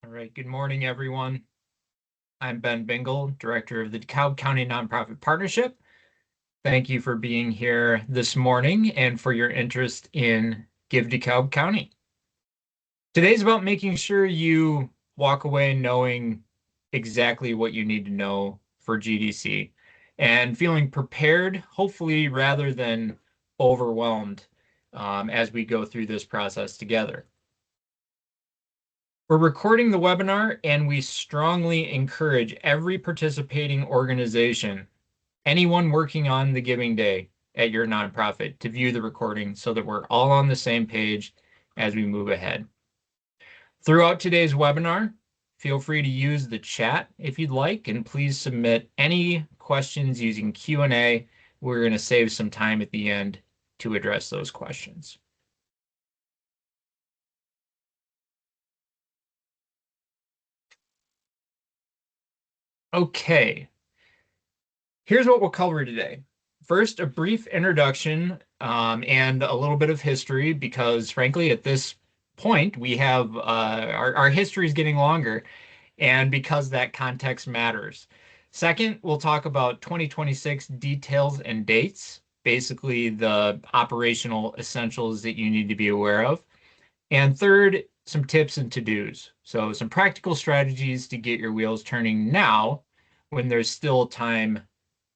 All right, good morning, everyone. I'm Ben Bingle, Director of the DeKalb County Nonprofit Partnership. Thank you for being here this morning and for your interest in Give DeKalb County. Today's about making sure you walk away knowing exactly what you need to know for GDC and feeling prepared, hopefully, rather than overwhelmed as we go through this process together. We're recording the webinar, and we strongly encourage every participating organization, anyone working on the giving day at your nonprofit, to view the recording so that we're all on the same page as we move ahead. Throughout today's webinar, feel free to use the chat if you'd like, and please submit any questions using Q&A. We're going to save some time at the end to address those questions. Okay, here's what we'll cover today. First, a brief introduction and a little bit of history, because frankly, at this point, we have our history is getting longer, and because that context matters. Second, we'll talk about 2026 details and dates, basically the operational essentials that you need to be aware of. And third, some tips and to-dos. So some practical strategies to get your wheels turning now when there's still time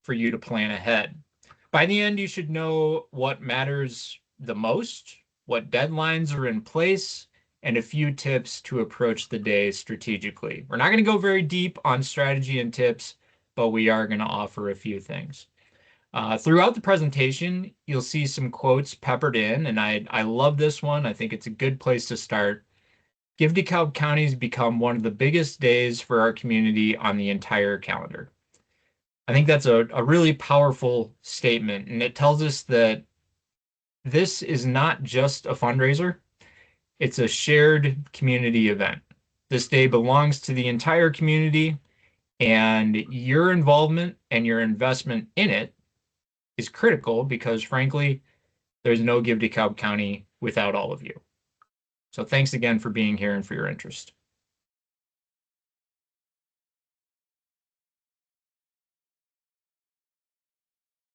for you to plan ahead. By the end, you should know what matters the most, what deadlines are in place, and a few tips to approach the day strategically. We're not going to go very deep on strategy and tips, but we are going to offer a few things. Throughout the presentation, you'll see some quotes peppered in, and I love this one. I think it's a good place to start. Give DeKalb County has become one of the biggest days for our community on the entire calendar. I think that's a really powerful statement, and it tells us that this is not just a fundraiser, it's a shared community event. This day belongs to the entire community, and your involvement and your investment in it is critical because, frankly, there's no Give DeKalb County without all of you. So thanks again for being here and for your interest.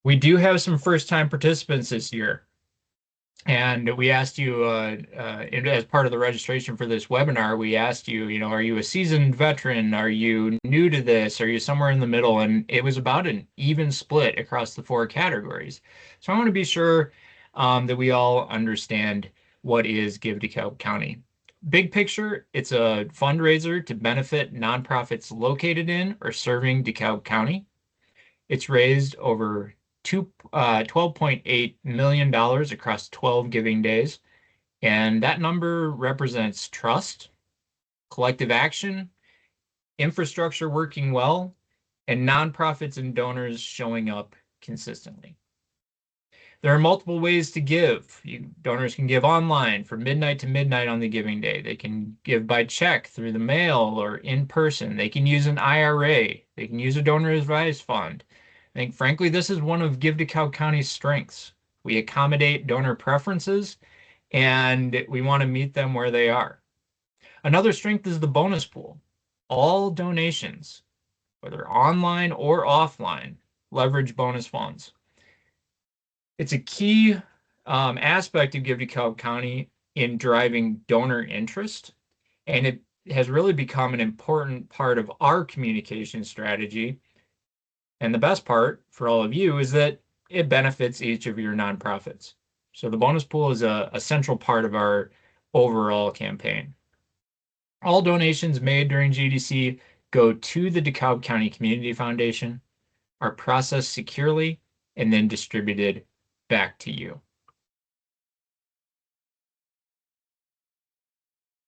We do have some first-time participants this year. And we asked you, as part of the registration for this webinar, we asked you, are you a seasoned veteran? Are you new to this? Are you somewhere in the middle? And it was about an even split across the 4 categories. So I want to be sure that we all understand what is Give DeKalb County. Big picture, it's a fundraiser to benefit nonprofits located in or serving DeKalb County. It's raised over $12.8 million across 12 giving days. And that number represents trust, collective action, infrastructure working well, and nonprofits and donors showing up consistently. There are multiple ways to give. Donors can give online from midnight to midnight on the giving day. They can give by check, through the mail, or in person. They can use an IRA. They can use a donor advised fund. I think, frankly, this is one of Give DeKalb County's strengths. We accommodate donor preferences, and we want to meet them where they are. Another strength is the bonus pool. All donations, whether online or offline, leverage bonus funds. It's a key aspect of Give DeKalb County in driving donor interest, and it has really become an important part of our communication strategy. And the best part for all of you is that it benefits each of your nonprofits. So the bonus pool is a central part of our overall campaign. All donations made during GDC go to the DeKalb County Community Foundation, are processed securely, and then distributed back to you.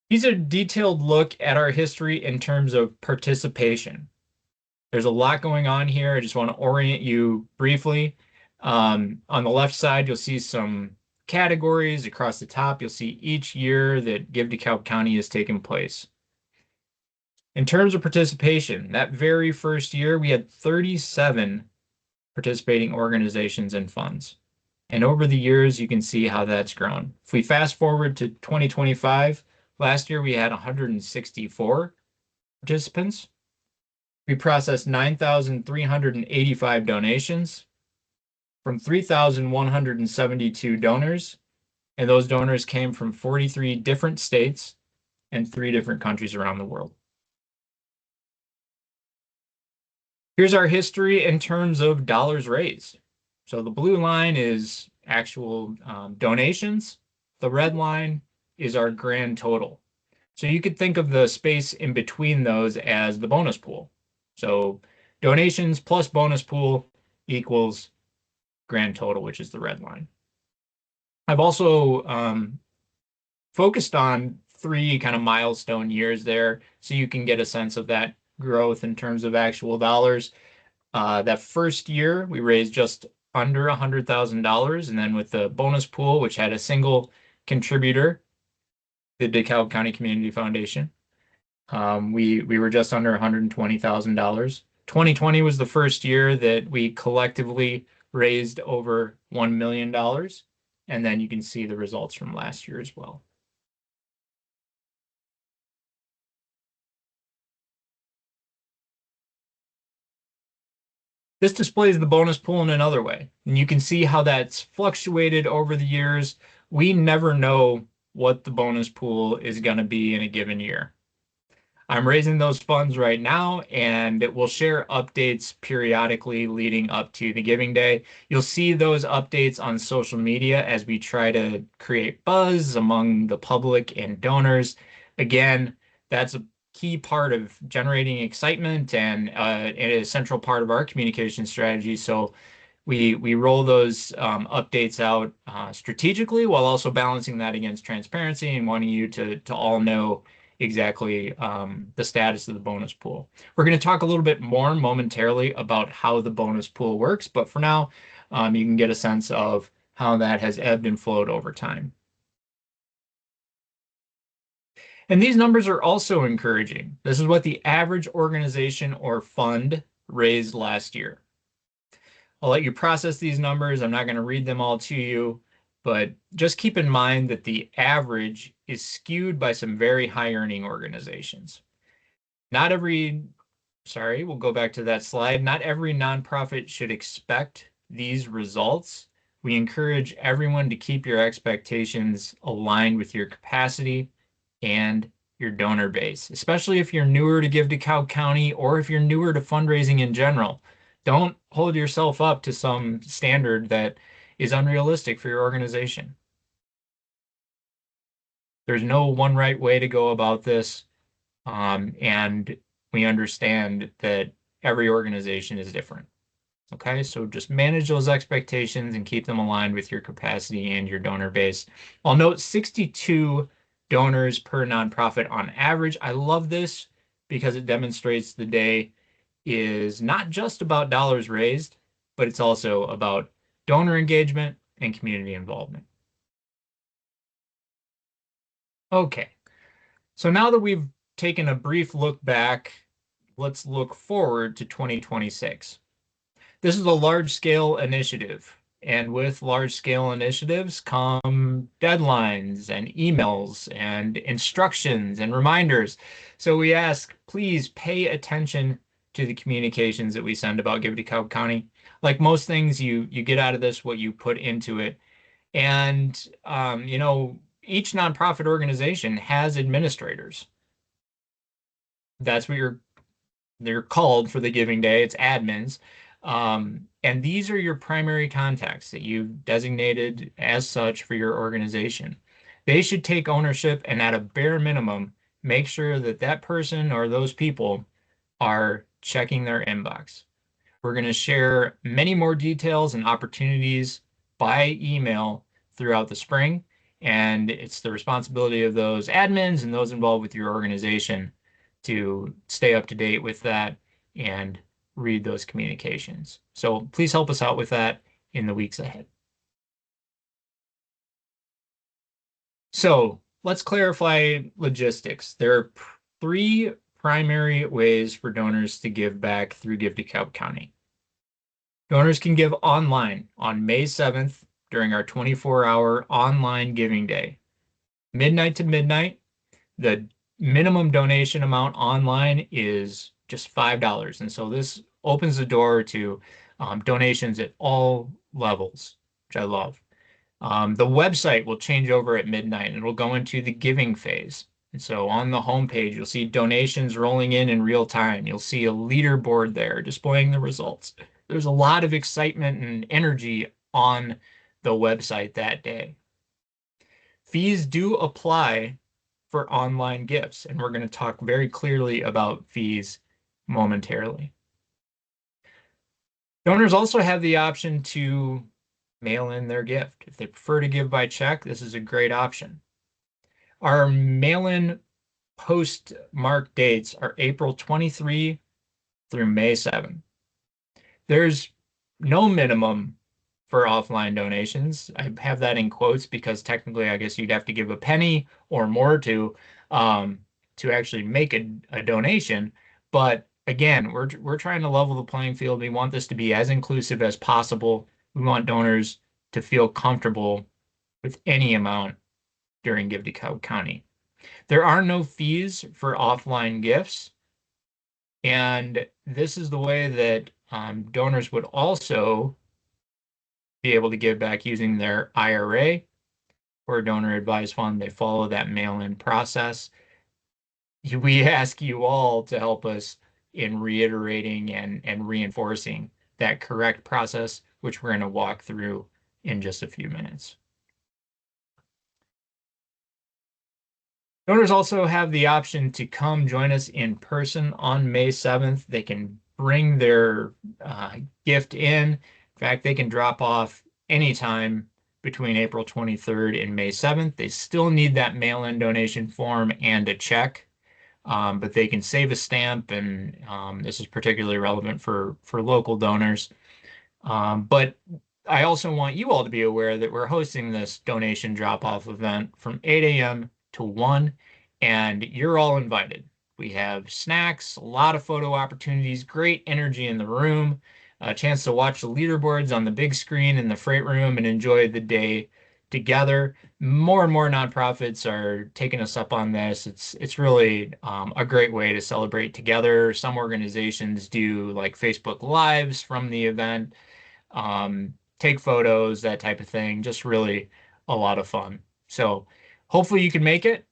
These are a detailed look at our history in terms of participation. There's a lot going on here. I just want to orient you briefly. On the left side, you'll see some categories. Across the top, you'll see each year that Give DeKalb County has taken place. In terms of participation, that very first year, we had 37 participating organizations and funds. And over the years, you can see how that's grown. If we fast forward to 2025, last year we had 164 participants. We processed 9,385 donations from 3,172 donors, and those donors came from 43 different states and 3 different countries around the world. Here's our history in terms of dollars raised. So the blue line is actual donations. The red line is our grand total. So you could think of the space in between those as the bonus pool. So donations plus bonus pool equals grand total, which is the red line. I've also focused on 3 kind of milestone years there so you can get a sense of that growth in terms of actual dollars. That first year, we raised just under $100,000. And then with the bonus pool, which had a single contributor, the DeKalb County Community Foundation, we were just under $120,000. 2020 was the first year that we collectively raised over $1 million. And then you can see the results from last year as well. This displays the bonus pool in another way, and you can see how that's fluctuated over the years. We never know what the bonus pool is going to be in a given year. I'm raising those funds right now, and we'll share updates periodically leading up to the giving day. You'll see those updates on social media as we try to create buzz among the public and donors. Again, that's a key part of generating excitement and a central part of our communication strategy. So we roll those updates out strategically while also balancing that against transparency and wanting you to all know exactly the status of the bonus pool. We're going to talk a little bit more momentarily about how the bonus pool works, but for now, you can get a sense of how that has ebbed and flowed over time. And these numbers are also encouraging. This is what the average organization or fund raised last year. I'll let you process these numbers. I'm not going to read them all to you, but just keep in mind that the average is skewed by some very high earning organizations. Not every, sorry, we'll go back to that slide. Not every nonprofit should expect these results. We encourage everyone to keep your expectations aligned with your capacity and your donor base, especially if you're newer to Give DeKalb County or if you're newer to fundraising in general. Don't hold yourself up to some standard that is unrealistic for your organization. There's no one right way to go about this, and we understand that every organization is different. Okay, so just manage those expectations and keep them aligned with your capacity and your donor base. I'll note 62 donors per nonprofit on average. I love this because it demonstrates the day is not just about dollars raised, but it's also about donor engagement and community involvement. Okay, so now that we've taken a brief look back, let's look forward to 2026. This is a large-scale initiative, and with large-scale initiatives come deadlines and emails and instructions and reminders. So we ask, please pay attention to the communications that we send about Give DeKalb County. Like most things, you get out of this what you put into it. And, each nonprofit organization has administrators. That's what they're called for the giving day. It's admins. And these are your primary contacts that you've designated as such for your organization. They should take ownership and at a bare minimum, make sure that that person or those people are checking their inbox. We're going to share many more details and opportunities by email throughout the spring. And it's the responsibility of those admins and those involved with your organization to stay up to date with that and read those communications. So please help us out with that in the weeks ahead. So let's clarify logistics. There are 3 primary ways for donors to give back through Give DeKalb County. Donors can give online on May 7th during our 24-hour online giving day. Midnight to midnight, the minimum donation amount online is just $5. And so this opens the door to donations at all levels, which I love. The website will change over at midnight and it'll go into the giving phase. And so on the homepage, you'll see donations rolling in real time. You'll see a leaderboard there displaying the results. There's a lot of excitement and energy on the website that day. Fees do apply for online gifts, and we're going to talk very clearly about fees momentarily. Donors also have the option to mail in their gift. If they prefer to give by check, this is a great option. Our mail-in postmark dates are April 23 through May 7. There's no minimum for offline donations. I have that in quotes because technically, I guess you'd have to give a penny or more to actually make a donation. But again, we're trying to level the playing field. We want this to be as inclusive as possible. We want donors to feel comfortable with any amount during Give DeKalb County. There are no fees for offline gifts, and this is the way that donors would also be able to give back using their IRA or donor advised fund. They follow that mail-in process. We ask you all to help us in reiterating and reinforcing that correct process, which we're going to walk through in just a few minutes. Donors also have the option to come join us in person on May 7th. They can bring their gift in. In fact, they can drop off anytime between April 23rd and May 7th. They still need that mail-in donation form and a check, but they can save a stamp, and this is particularly relevant for local donors. But I also want you all to be aware that we're hosting this donation drop-off event from 8 a.m. to 1, and you're all invited. We have snacks, a lot of photo opportunities, great energy in the room, a chance to watch the leaderboards on the big screen in the freight room and enjoy the day together. More and more nonprofits are taking us up on this. It's really a great way to celebrate together. Some organizations do like Facebook Lives from the event, take photos, that type of thing. Just really a lot of fun. So hopefully you can make it.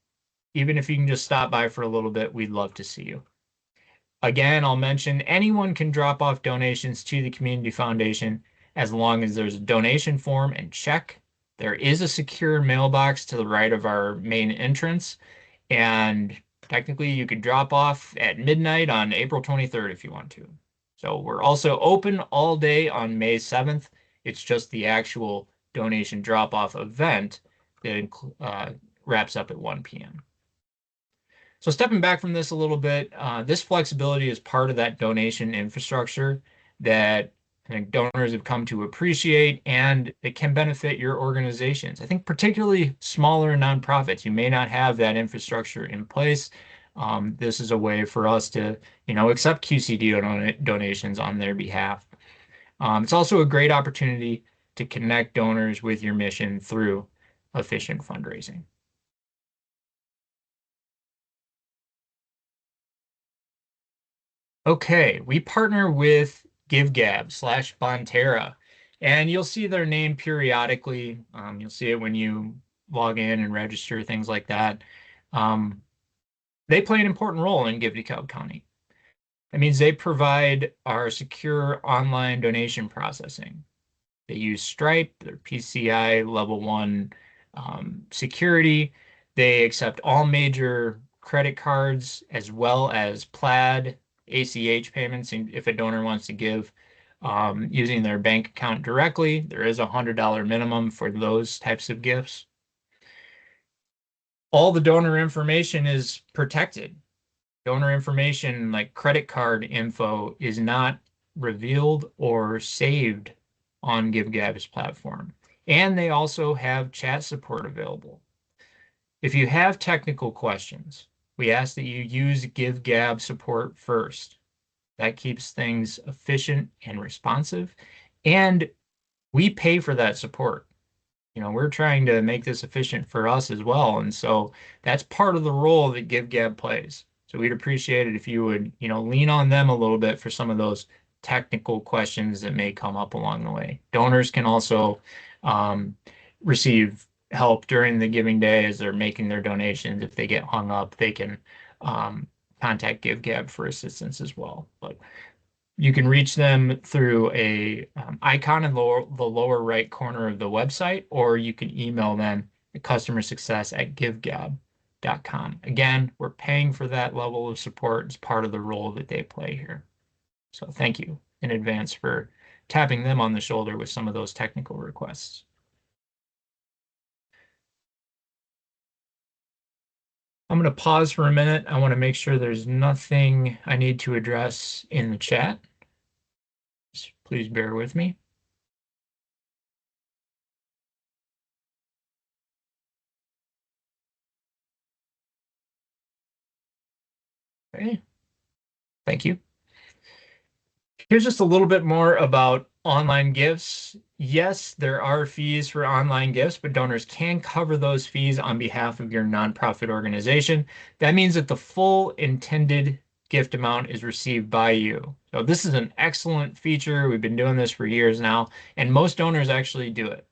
Even if you can just stop by for a little bit, we'd love to see you. Again, I'll mention anyone can drop off donations to the Community Foundation as long as there's a donation form and check. There is a secure mailbox to the right of our main entrance, and technically you could drop off at midnight on April 23rd if you want to. So we're also open all day on May 7th. It's just the actual donation drop-off event that wraps up at 1 p.m. So stepping back from this a little bit, this flexibility is part of that donation infrastructure that I think donors have come to appreciate, and it can benefit your organizations. I think particularly smaller nonprofits, you may not have that infrastructure in place. This is a way for us to, accept QCD donations on their behalf. It's also a great opportunity to connect donors with your mission through efficient fundraising. Okay, we partner with GiveGab/Bonterra, and you'll see their name periodically. You'll see it when you log in and register, things like that. They play an important role in Give DeKalb County. That means they provide our secure online donation processing. They use Stripe, their PCI level 1 security. They accept all major credit cards as well as Plaid, ACH payments if a donor wants to give using their bank account directly. There is a $100 minimum for those types of gifts. All the donor information is protected. Donor information like credit card info is not revealed or saved on GiveGab's platform. And they also have chat support available. If you have technical questions, we ask that you use GiveGab support first. That keeps things efficient and responsive, and we pay for that support. we're trying to make this efficient for us as well. And so that's part of the role that GiveGab plays. So we'd appreciate it if you would, lean on them a little bit for some of those technical questions that may come up along the way. Donors can also um, receive help during the giving day as they're making their donations. If they get hung up, they can um, contact GiveGab for assistance as well. But you can reach them through a icon in the lower right corner of the website, or you can email them at customersuccess@givegab.com. Again, we're paying for that level of support as part of the role that they play here. So thank you in advance for tapping them on the shoulder with some of those technical requests. I'm going to pause for a minute. I want to make sure there's nothing I need to address in the chat. Just please bear with me. Okay, thank you. Here's just a little bit more about online gifts. Yes, there are fees for online gifts, but donors can cover those fees on behalf of your nonprofit organization. That means that the full intended gift amount is received by you. So this is an excellent feature. We've been doing this for years now, and most donors actually do it.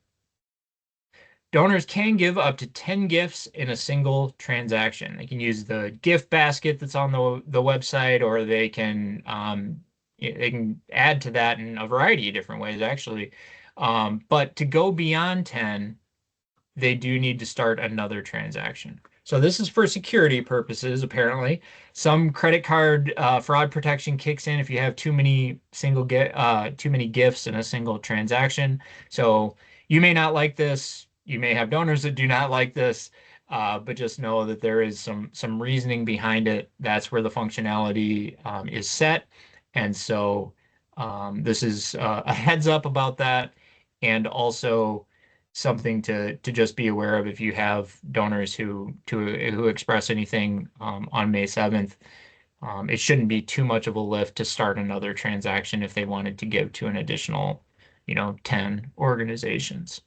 Donors can give up to 10 gifts in a single transaction. They can use the gift basket that's on the website, or they can add to that in a variety of different ways, actually. But to go beyond 10, they do need to start another transaction. So this is for security purposes, apparently. Some credit card fraud protection kicks in if you have too many gifts in a single transaction. So you may not like this. You may have donors that do not like this, but just know that there is some reasoning behind it. That's where the functionality is set. And so this is a heads up about that, and also something to just be aware of if you have donors who express anything on May 7th. It shouldn't be too much of a lift to start another transaction if they wanted to give to an additional, 10 organizations.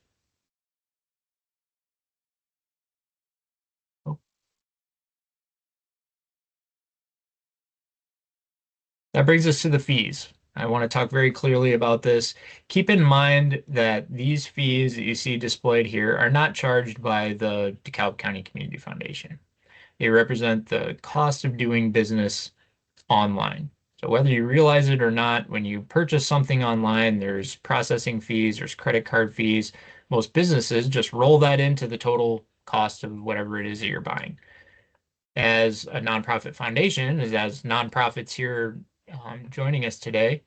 That brings us to the fees. I want to talk very clearly about this. Keep in mind that these fees that you see displayed here are not charged by the DeKalb County Community Foundation. They represent the cost of doing business online. So whether you realize it or not, when you purchase something online, there's processing fees, there's credit card fees. Most businesses just roll that into the total cost of whatever it is that you're buying. As a nonprofit foundation, as nonprofits here joining us today,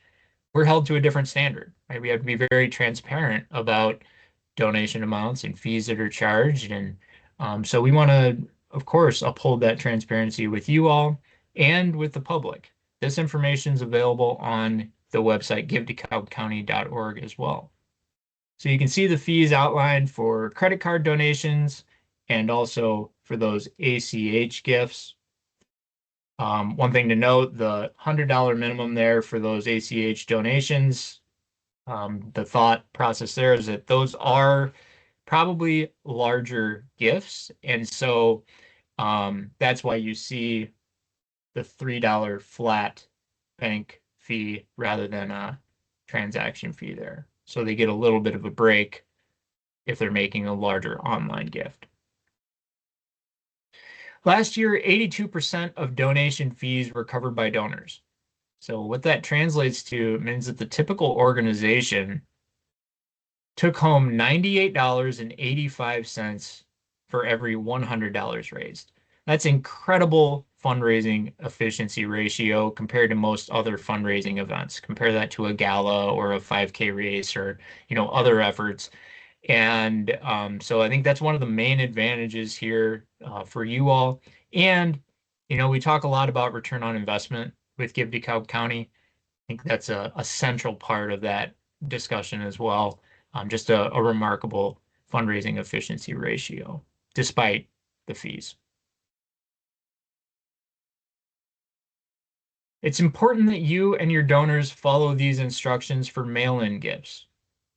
we're held to a different standard, right? We have to be very transparent about donation amounts and fees that are charged. And so we want to, of course, uphold that transparency with you all and with the public. This information is available on the website givedekalbcounty.org as well. So you can see the fees outlined for credit card donations and also for those ACH gifts. One thing to note, the $100 minimum there for those ACH donations, the thought process there is that those are probably larger gifts. And so that's why you see the $3 flat bank fee rather than a transaction fee there. So they get a little bit of a break if they're making a larger online gift. Last year, 82% of donation fees were covered by donors. So what that translates to means that the typical organization took home $98.85 for every $100 raised. That's incredible fundraising efficiency ratio compared to most other fundraising events. Compare that to a gala or a 5K race or, other efforts. And so I think that's one of the main advantages here for you all. And, we talk a lot about return on investment with Give DeKalb County. I think that's a central part of that discussion as well. Just a remarkable fundraising efficiency ratio, despite the fees. It's important that you and your donors follow these instructions for mail-in gifts.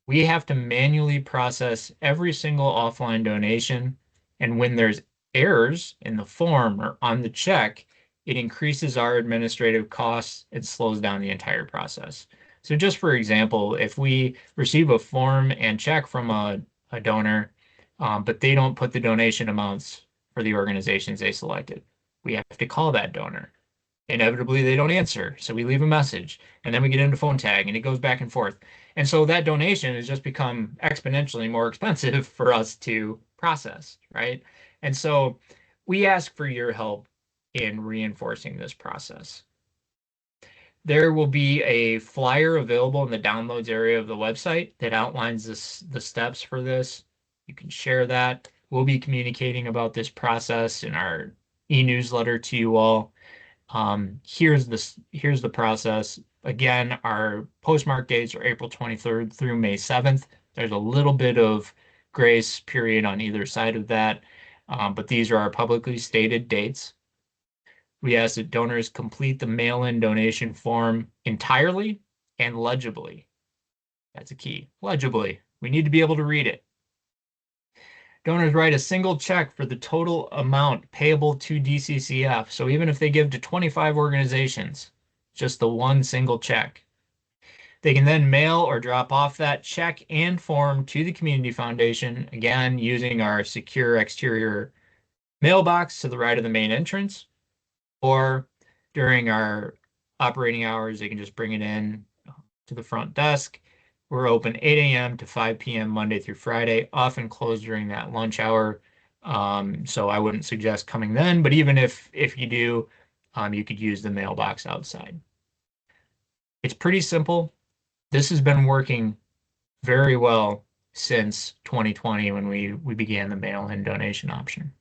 We have to manually process every single offline donation. And when there's errors in the form or on the check, it increases our administrative costs and slows down the entire process. So just for example, if we receive a form and check from a donor, but they don't put the donation amounts for the organizations they selected, we have to call that donor. Inevitably, they don't answer, so we leave a message, and then we get into phone tag, and it goes back and forth. And so that donation has just become exponentially more expensive for us to process, right? And so we ask for your help in reinforcing this process. There will be a flyer available in the downloads area of the website that outlines the steps for this. You can share that. We'll be communicating about this process in our e-newsletter to you all. Here's the process. Again, our postmark dates are April 23rd through May 7th. There's a little bit of grace period on either side of that, but these are our publicly stated dates. We ask that donors complete the mail-in donation form entirely and legibly. That's a key. Legibly. We need to be able to read it. Donors write a single check for the total amount payable to DCCF. So even if they give to 25 organizations, just the one single check. They can then mail or drop off that check and form to the Community Foundation, again, using our secure exterior mailbox to the right of the main entrance, or during our operating hours, they can just bring it in to the front desk. We're open 8 a.m. to 5 p.m. Monday through Friday, often closed during that lunch hour. So I wouldn't suggest coming then, but even if you do, you could use the mailbox outside. It's pretty simple. This has been working very well since 2020 when we began the mail-in donation option.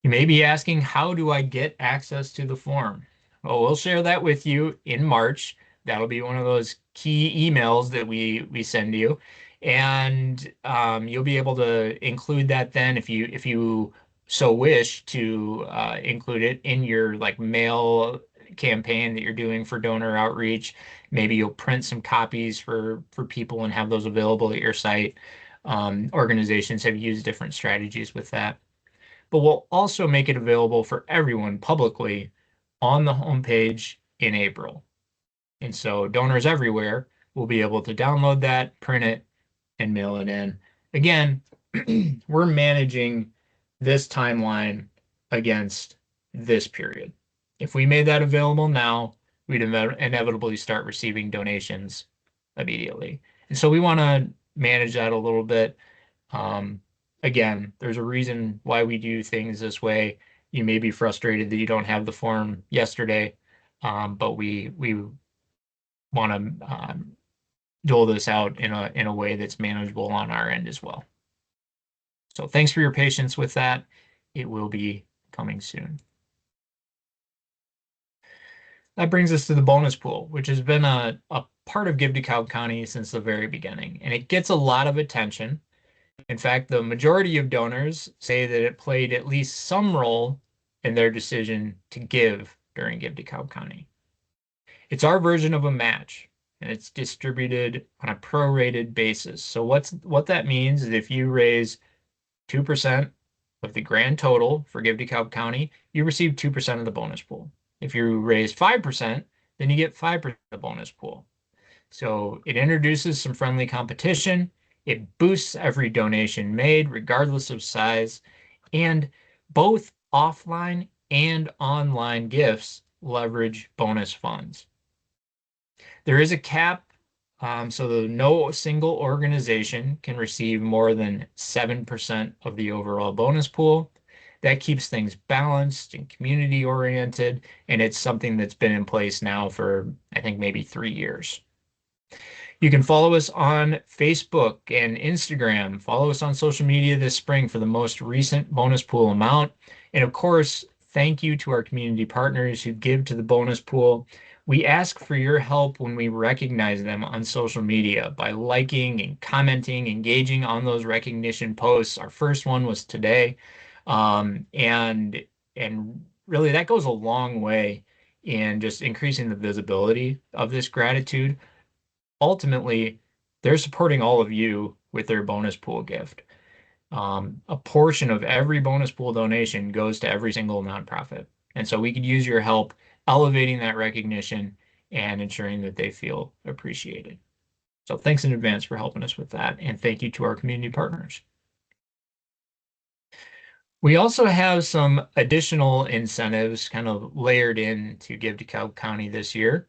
You may be asking, how do I get access to the form? Well, we'll share that with you in March. That'll be one of those key emails that we send you, and you'll be able to include that then if you so wish to include it in your like mail campaign that you're doing for donor outreach. Maybe you'll print some copies for people and have those available at your site. Organizations have used different strategies with that, but we'll also make it available for everyone publicly on the homepage in April. And so donors everywhere will be able to download that, print it, and mail it in. Again, we're managing this timeline against this period. If we made that available now, we'd inevitably start receiving donations immediately. And so we want to manage that a little bit. Again, there's a reason why we do things this way. You may be frustrated that you don't have the form yesterday, but we want to dole this out in a way that's manageable on our end as well. So thanks for your patience with that. It will be coming soon. That brings us to the bonus pool, which has been a part of Give DeKalb County since the very beginning, and it gets a lot of attention. In fact, the majority of donors say that it played at least some role in their decision to give during Give DeKalb County. It's our version of a match, and it's distributed on a prorated basis. So what that means is if you raise 2% of the grand total for Give DeKalb County, you receive 2% of the bonus pool. If you raise 5%, then you get 5% of the bonus pool. So it introduces some friendly competition. It boosts every donation made, regardless of size, and both offline and online gifts leverage bonus funds. There is a cap, so no single organization can receive more than 7% of the overall bonus pool. That keeps things balanced and community oriented, and it's something that's been in place now for, I think, maybe 3 years. You can follow us on Facebook and Instagram. Follow us on social media this spring for the most recent bonus pool amount. And of course, thank you to our community partners who give to the bonus pool. We ask for your help when we recognize them on social media by liking and commenting, engaging on those recognition posts. Our first one was today. And really that goes a long way in just increasing the visibility of this gratitude. Ultimately, they're supporting all of you with their bonus pool gift. A portion of every bonus pool donation goes to every single nonprofit. And so we could use your help elevating that recognition and ensuring that they feel appreciated. So thanks in advance for helping us with that. And thank you to our community partners. We also have some additional incentives kind of layered in to Give DeKalb County this year.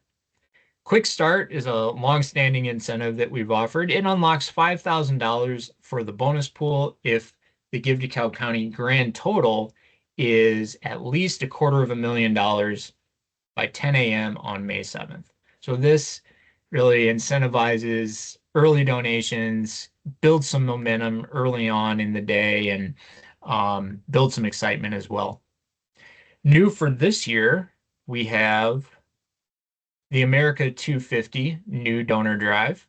Quick Start is a long-standing incentive that we've offered. It unlocks $5,000 for the bonus pool if the Give DeKalb County grand total is at least $250,000 by 10 a.m. on May 7th. So this really incentivizes early donations, builds some momentum early on in the day, and build some excitement as well. New for this year, we have the America 250 New Donor Drive.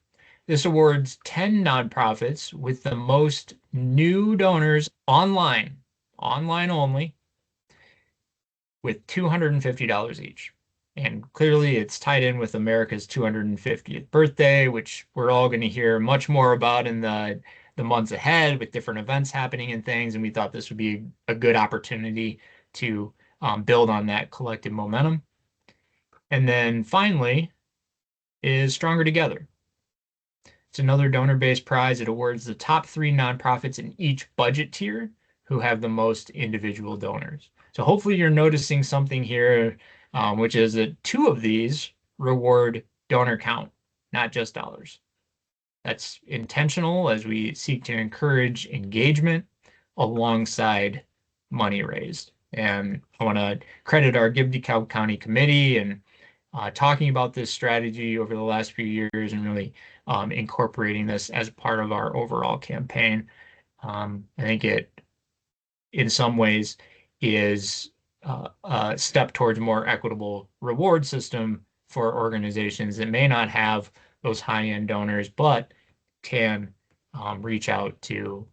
This awards 10 nonprofits with the most new donors online only, with $250 each. And clearly it's tied in with America's 250th birthday, which we're all going to hear much more about in the months ahead with different events happening and things. And we thought this would be a good opportunity to build on that collective momentum. And then finally is Stronger Together. It's another donor-based prize. It awards the top 3 nonprofits in each budget tier who have the most individual donors. So hopefully you're noticing something here, which is that 2 of these reward donor count, not just dollars. That's intentional as we seek to encourage engagement alongside money raised. And I want to credit our Give DeKalb County committee and talking about this strategy over the last few years and really incorporating this as part of our overall campaign. I think it, in some ways, is a step towards a more equitable reward system for organizations that may not have those high-end donors, but can reach out to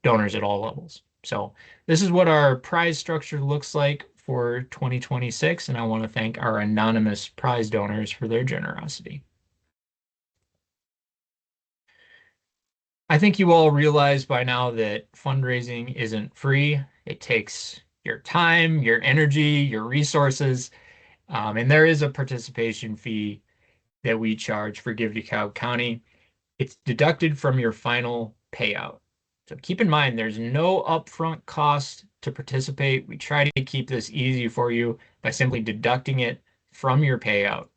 donors at all levels. So this is what our prize structure looks like for 2026, and I want to thank our anonymous prize donors for their generosity. I think you all realize by now that fundraising isn't free. It takes your time, your energy, your resources, and there is a participation fee that we charge for Give DeKalb County. It's deducted from your final payout. So keep in mind, there's no upfront cost to participate. We try to keep this easy for you by simply deducting it from your payout.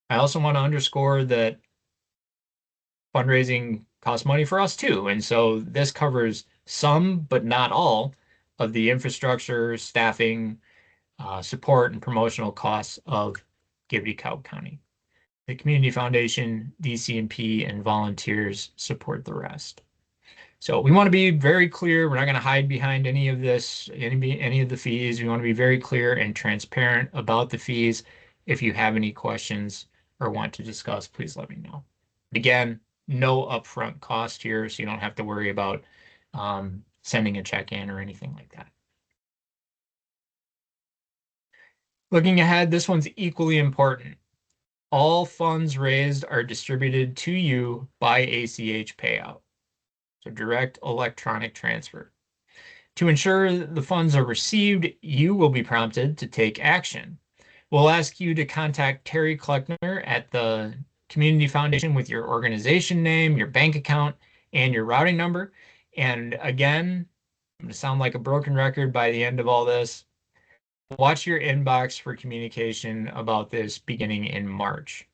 I also want to underscore that fundraising costs money for us too. And so this covers some, but not all, of the infrastructure, staffing, support, and promotional costs of Give DeKalb County. The Community Foundation, DCMP, and volunteers support the rest. So we want to be very clear. We're not going to hide behind any of this, any of the fees. We want to be very clear and transparent about the fees. If you have any questions or want to discuss, please let me know. Again, no upfront cost here, so you don't have to worry about sending a check in or anything like that. Looking ahead, this one's equally important. All funds raised are distributed to you by ACH payout. So direct electronic transfer. To ensure the funds are received, you will be prompted to take action. We'll ask you to contact Terry Kleckner at the Community Foundation with your organization name, your bank account, and your routing number. And again, I'm going to sound like a broken record by the end of all this. Watch your inbox for communication about this beginning in March.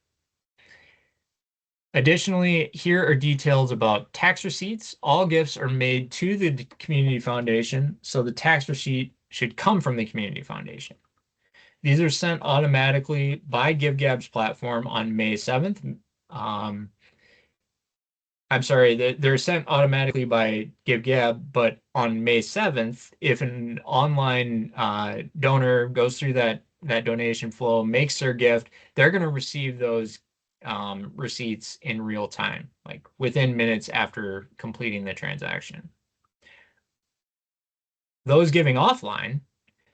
Additionally, here are details about tax receipts. All gifts are made to the Community Foundation, so the tax receipt should come from the Community Foundation. These are sent automatically by GiveGab's platform on May 7th. I'm sorry, they're sent automatically by GiveGab, but on May 7th, if an online donor goes through that donation flow, makes their gift, they're going to receive those receipts in real time, like within minutes after completing the transaction. Those giving offline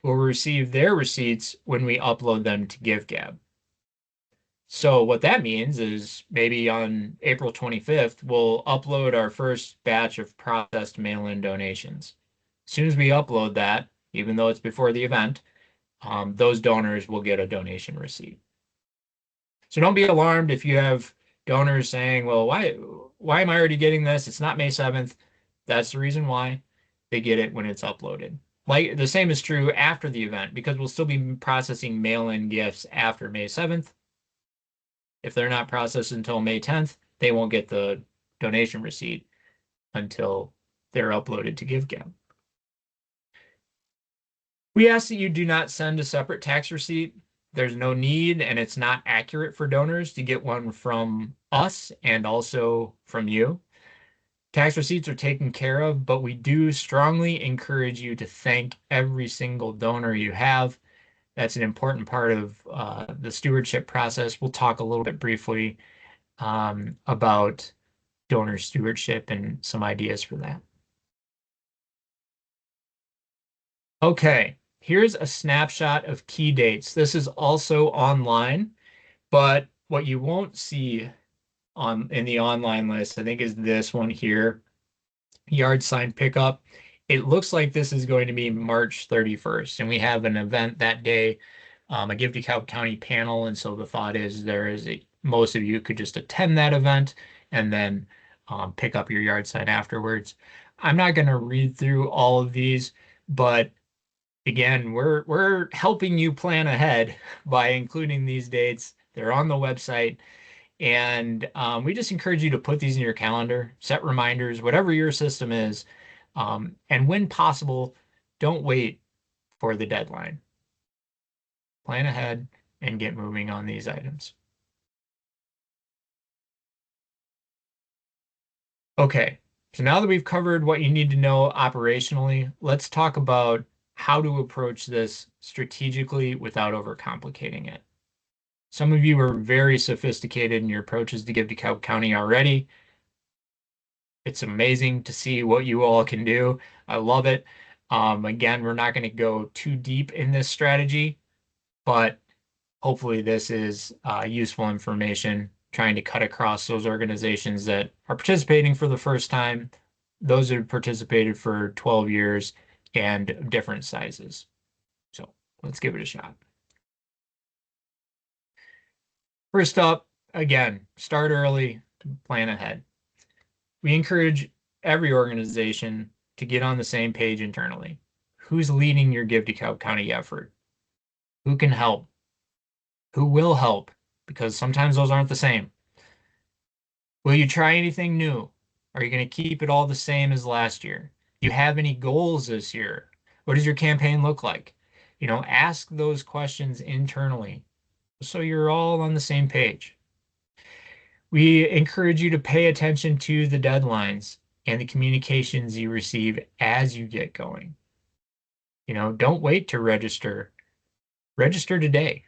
will receive their receipts when we upload them to GiveGab. So what that means is maybe on April 25th, we'll upload our first batch of processed mail-in donations. As soon as we upload that, even though it's before the event, those donors will get a donation receipt. So don't be alarmed if you have donors saying, well, why am I already getting this? It's not May 7th. That's the reason why they get it when it's uploaded. Like the same is true after the event because we'll still be processing mail-in gifts after May 7th. If they're not processed until May 10th, they won't get the donation receipt until they're uploaded to GiveGab. We ask that you do not send a separate tax receipt. There's no need, and it's not accurate for donors to get one from us and also from you. Tax receipts are taken care of, but we do strongly encourage you to thank every single donor you have. That's an important part of the stewardship process. We'll talk a little bit briefly about donor stewardship and some ideas for that. Okay, here's a snapshot of key dates. This is also online, but what you won't see in the online list, I think, is this one here, yard sign pickup. It looks like this is going to be March 31st, and we have an event that day, a Give DeKalb County panel, and so the thought is most of you could just attend that event and then pick up your yard sign afterwards. I'm not going to read through all of these, but again, we're helping you plan ahead by including these dates. They're on the website, and we just encourage you to put these in your calendar, set reminders, whatever your system is, and when possible, don't wait for the deadline. Plan ahead and get moving on these items. Okay, so now that we've covered what you need to know operationally, let's talk about how to approach this strategically without overcomplicating it. Some of you are very sophisticated in your approaches to Give DeKalb County already. It's amazing to see what you all can do. I love it. Again, we're not going to go too deep in this strategy, but hopefully this is useful information trying to cut across those organizations that are participating for the first time, those that have participated for 12 years, and different sizes. So let's give it a shot. First up, again, start early, plan ahead. We encourage every organization to get on the same page internally. Who's leading your Give DeKalb County effort? Who can help? Who will help? Because sometimes those aren't the same. Will you try anything new? Are you going to keep it all the same as last year? Do you have any goals this year? What does your campaign look like? Ask those questions internally so you're all on the same page. We encourage you to pay attention to the deadlines and the communications you receive as you get going. Don't wait to register. Register today.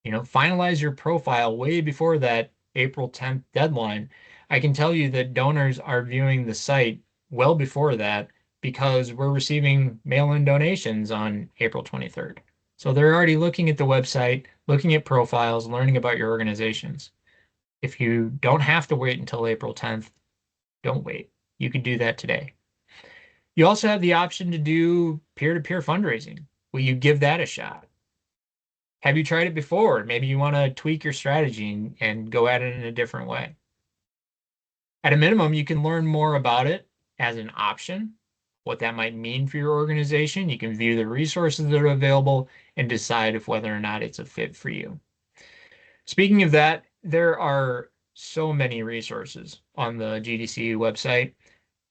Finalize your profile way before that April 10th deadline. I can tell you that donors are viewing the site well before that because we're receiving mail-in donations on April 23rd. So they're already looking at the website, looking at profiles, learning about your organizations. If you don't have to wait until April 10th, don't wait. You can do that today. You also have the option to do peer-to-peer fundraising. Will you give that a shot? Have you tried it before? Maybe you want to tweak your strategy and go at it in a different way. At a minimum, you can learn more about it as an option, what that might mean for your organization. You can view the resources that are available and decide if whether or not it's a fit for you. Speaking of that, there are so many resources on the GDC website.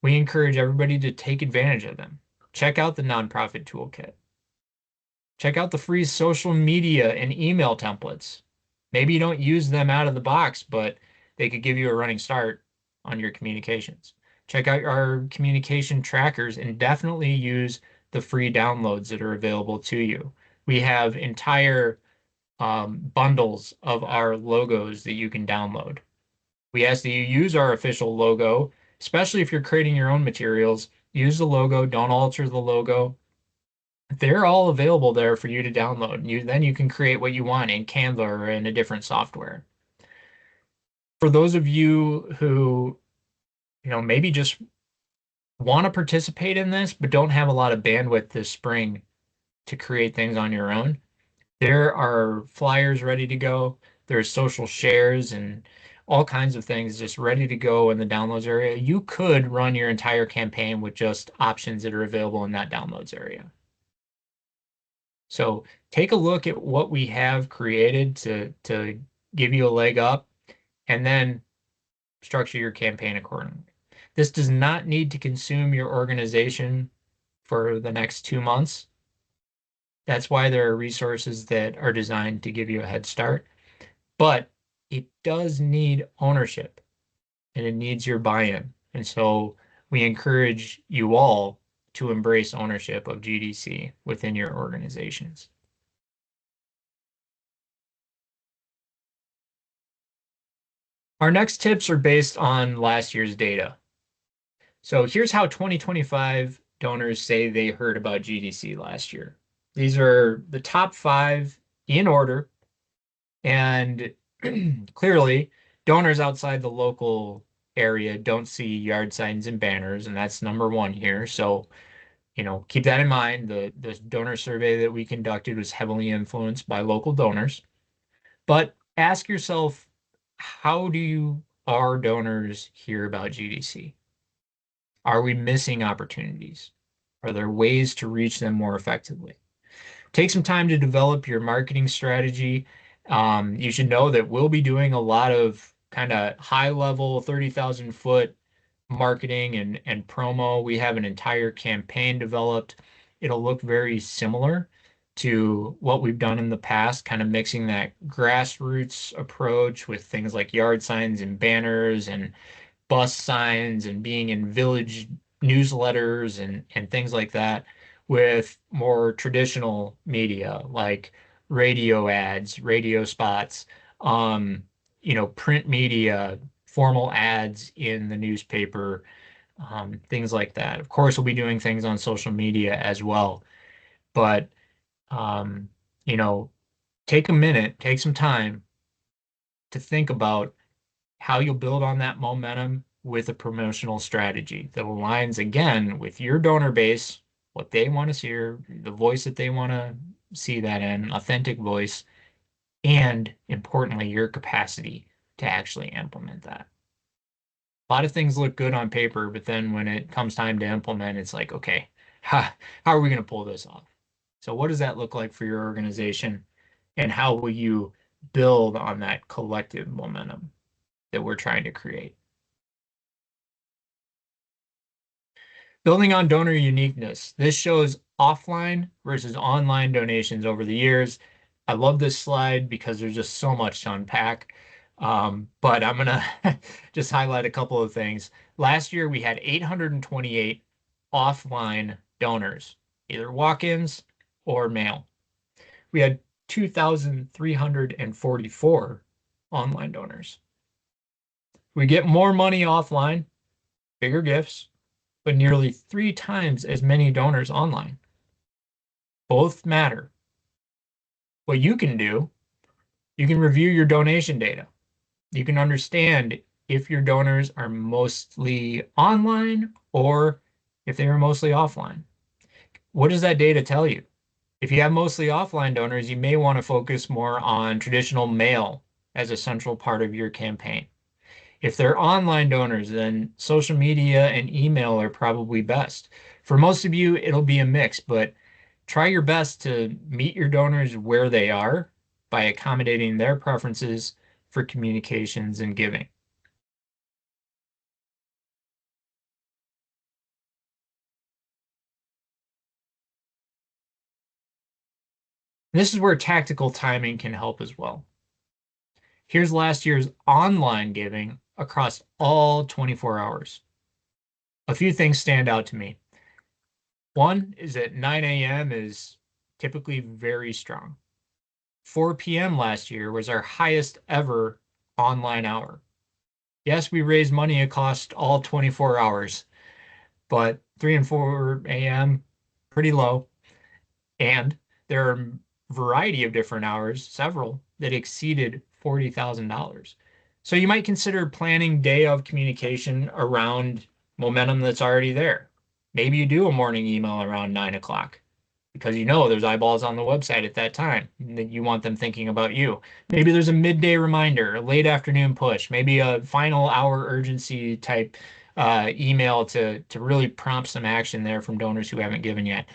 We encourage everybody to take advantage of them. Check out the nonprofit toolkit. Check out the free social media and email templates. Maybe you don't use them out of the box, but they could give you a running start on your communications. Check out our communication trackers and definitely use the free downloads that are available to you. We have entire bundles of our logos that you can download. We ask that you use our official logo, especially if you're creating your own materials. Use the logo, don't alter the logo. They're all available there for you to download. Then you can create what you want in Canva or in a different software. For those of you who, maybe just want to participate in this, but don't have a lot of bandwidth this spring to create things on your own, there are flyers ready to go. There's social shares and all kinds of things just ready to go in the downloads area. You could run your entire campaign with just options that are available in that downloads area. So take a look at what we have created to give you a leg up, and then structure your campaign accordingly. This does not need to consume your organization for the next 2 months. That's why there are resources that are designed to give you a head start. But it does need ownership and it needs your buy-in. And so we encourage you all to embrace ownership of GDC within your organizations. Our next tips are based on last year's data. So here's how 2025 donors say they heard about GDC last year. These are the top 5 in order, and clearly donors outside the local area don't see yard signs and banners, and that's number 1 here. So, keep that in mind. The donor survey that we conducted was heavily influenced by local donors. But ask yourself, how do our donors hear about GDC? Are we missing opportunities? Are there ways to reach them more effectively? Take some time to develop your marketing strategy. You should know that we'll be doing a lot of kind of high level, 30,000 foot marketing and promo. We have an entire campaign developed. It'll look very similar to what we've done in the past, kind of mixing that grassroots approach with things like yard signs and banners and bus signs and being in village newsletters and things like that with more traditional media like radio ads, radio spots, print media, formal ads in the newspaper, things like that. Of course, we'll be doing things on social media as well, but um, you know, take a minute, take some time to think about how you'll build on that momentum with a promotional strategy that aligns again with your donor base, what they want to hear, the voice that they want to see that in, authentic voice, and importantly, your capacity to actually implement that. A lot of things look good on paper, but then when it comes time to implement, it's like, okay, how are we going to pull this off? So what does that look like for your organization? And how will you build on that collective momentum that we're trying to create? Building on donor uniqueness. This shows offline versus online donations over the years. I love this slide because there's just so much to unpack. But I'm going to just highlight a couple of things. Last year, we had 828 offline donors, either walk-ins or mail. We had 2,344 online donors. We get more money offline, bigger gifts, but nearly 3 times as many donors online. Both matter. What you can do, you can review your donation data. You can understand if your donors are mostly online or if they are mostly offline. What does that data tell you? If you have mostly offline donors, you may want to focus more on traditional mail as a central part of your campaign. If they're online donors, then social media and email are probably best. For most of you, it'll be a mix, but try your best to meet your donors where they are by accommodating their preferences for communications and giving. This is where tactical timing can help as well. Here's last year's online giving across all 24 hours. A few things stand out to me. One is that 9 a.m. is typically very strong. 4 p.m. last year was our highest ever online hour. Yes, we raised money across all 24 hours, but 3 and 4 a.m., pretty low. And there are a variety of different hours, several, that exceeded $40,000. So you might consider planning day of communication around momentum that's already there. Maybe you do a morning email around 9 o'clock because you know there's eyeballs on the website at that time and that you want them thinking about you. Maybe there's a midday reminder, a late afternoon push, maybe a final hour urgency type email to really prompt some action there from donors who haven't given yet.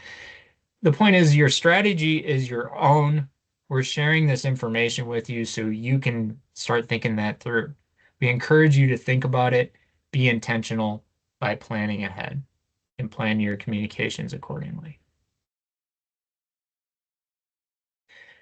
The point is your strategy is your own. We're sharing this information with you so you can start thinking that through. We encourage you to think about it, be intentional by planning ahead and plan your communications accordingly.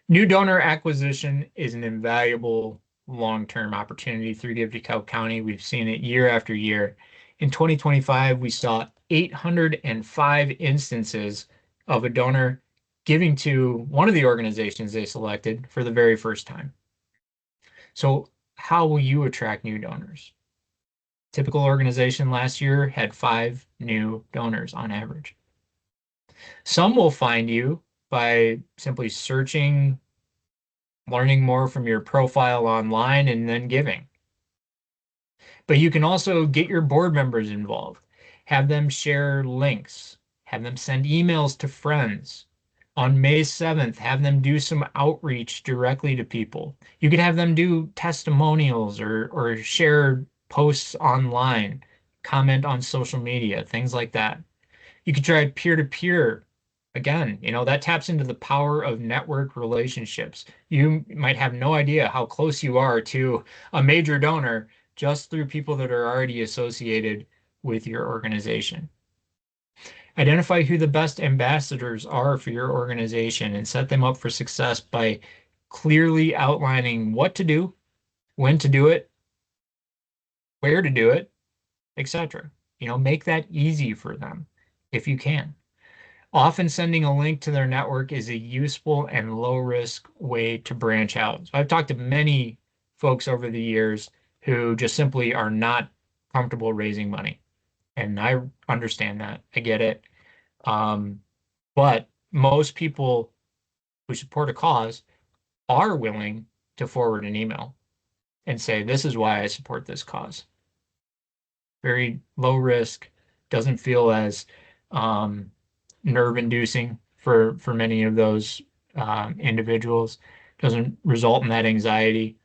New donor acquisition is an invaluable long-term opportunity through Give DeKalb County. We've seen it year after year. In 2025, we saw 805 instances of a donor giving to one of the organizations they selected for the very first time. So how will you attract new donors? Typical organization last year had 5 new donors on average. Some will find you by simply searching, learning more from your profile online, and then giving. But you can also get your board members involved, have them share links, have them send emails to friends. On May 7th, have them do some outreach directly to people. You could have them do testimonials or share posts online, comment on social media, things like that. You could try peer-to-peer. Again, that taps into the power of network relationships. You might have no idea how close you are to a major donor just through people that are already associated with your organization. Identify who the best ambassadors are for your organization and set them up for success by clearly outlining what to do, when to do it, where to do it, etc. Make that easy for them if you can. Often sending a link to their network is a useful and low-risk way to branch out. So I've talked to many folks over the years who just simply are not comfortable raising money. And I understand that. I get it. But most people who support a cause are willing to forward an email and say, this is why I support this cause. Very low risk, doesn't feel as nerve inducing for many of those individuals, doesn't result in that anxiety.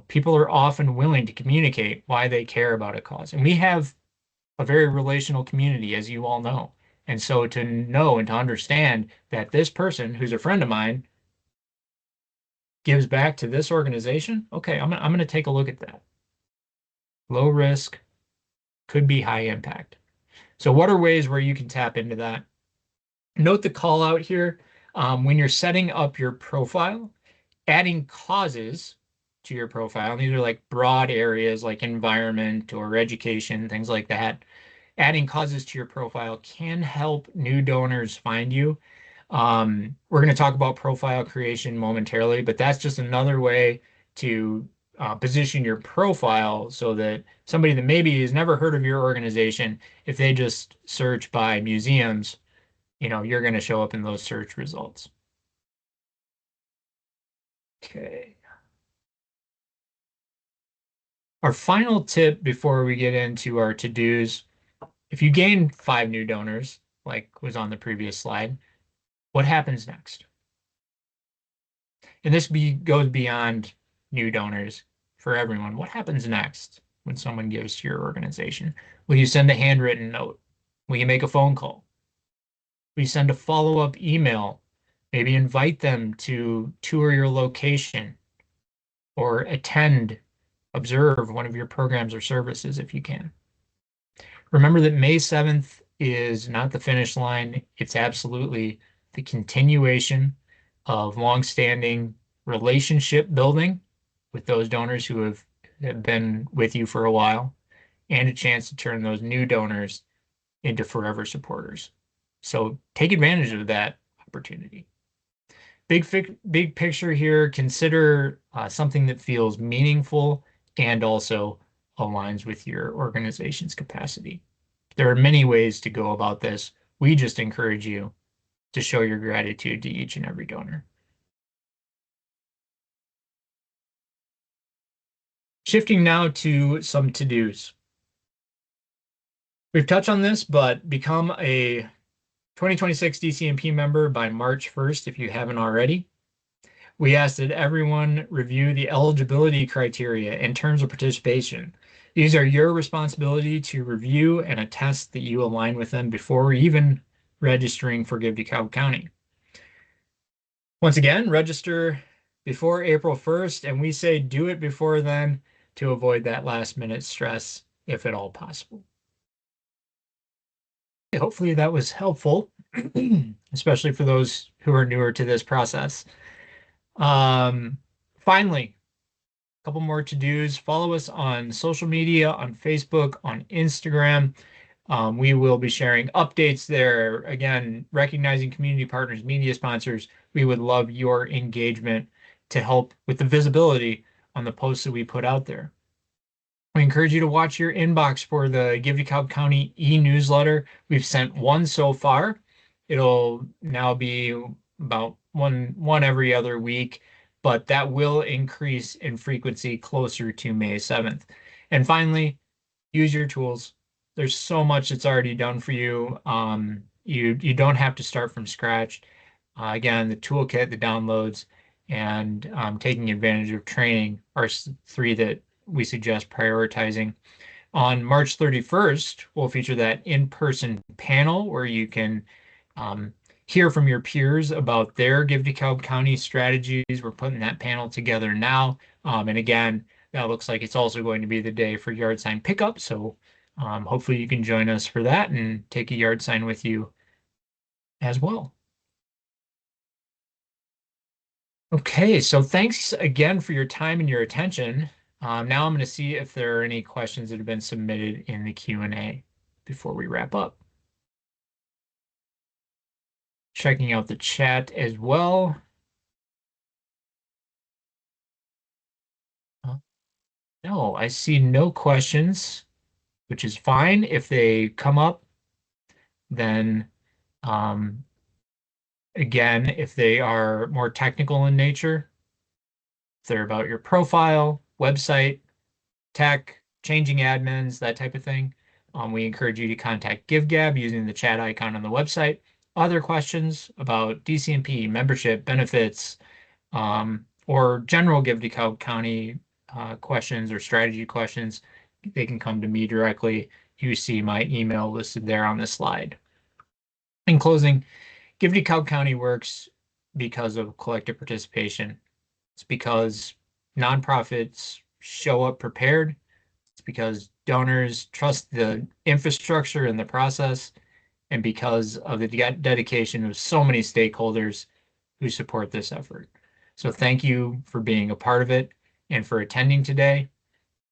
People are often willing to communicate why they care about a cause. And we have a very relational community, as you all know. And so to know and to understand that this person who's a friend of mine gives back to this organization, okay, I'm going to take a look at that. Low risk, could be high impact. So what are ways where you can tap into that? Note the call out here. When you're setting up your profile, adding causes to your profile, and these are like broad areas like environment or education, things like that. Adding causes to your profile can help new donors find you. We're going to talk about profile creation momentarily, but that's just another way to position your profile so that somebody that maybe has never heard of your organization, if they just search by museums, you're going to show up in those search results. Okay. Our final tip before we get into our to-dos, if you gain 5 new donors, like was on the previous slide, what happens next? And this goes beyond new donors for everyone. What happens next when someone gives to your organization? Will you send a handwritten note? Will you make a phone call? Will you send a follow-up email? Maybe invite them to tour your location or attend, observe one of your programs or services if you can. Remember that May 7th is not the finish line. It's absolutely the continuation of longstanding relationship building with those donors who have been with you for a while, and a chance to turn those new donors into forever supporters. So take advantage of that opportunity. Big picture here, consider something that feels meaningful and also aligns with your organization's capacity. There are many ways to go about this. We just encourage you to show your gratitude to each and every donor. Shifting now to some to-dos. We've touched on this, but become a 2026 DCMP member by March 1st if you haven't already. We asked that everyone review the eligibility criteria and terms of participation. These are your responsibility to review and attest that you align with them before even registering for Give DeKalb County. Once again, register before April 1st, and we say do it before then to avoid that last minute stress if at all possible. Hopefully that was helpful, especially for those who are newer to this process. Finally, a couple more to-dos. Follow us on social media, on Facebook, on Instagram. We will be sharing updates there. Again, recognizing community partners, media sponsors. We would love your engagement to help with the visibility on the posts that we put out there. We encourage you to watch your inbox for the Give DeKalb County e-newsletter. We've sent one so far. It'll now be about one every other week, but that will increase in frequency closer to May 7th. And finally, use your tools. There's so much that's already done for you. You don't have to start from scratch. Again, the toolkit, the downloads, and taking advantage of training are three that we suggest prioritizing. On March 31st, we'll feature that in-person panel where you can hear from your peers about their Give DeKalb County strategies. We're putting that panel together now. And again, that looks like it's also going to be the day for yard sign pickup. So hopefully you can join us for that and take a yard sign with you as well. Okay, so thanks again for your time and your attention. Now I'm going to see if there are any questions that have been submitted in the Q&A before we wrap up. Checking out the chat as well. No, I see no questions, which is fine. If they come up, then again, if they are more technical in nature, if they're about your profile, website, tech, changing admins, that type of thing, we encourage you to contact GiveGab using the chat icon on the website. Other questions about DCMP, membership, benefits, or general Give DeKalb County questions or strategy questions, they can come to me directly. You see my email listed there on the slide. In closing, Give DeKalb County works because of collective participation. It's because nonprofits show up prepared. It's because donors trust the infrastructure and the process, and because of the dedication of so many stakeholders who support this effort. So thank you for being a part of it and for attending today,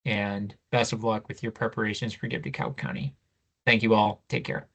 and best of luck with your preparations for Give DeKalb County. Thank you all. Take care.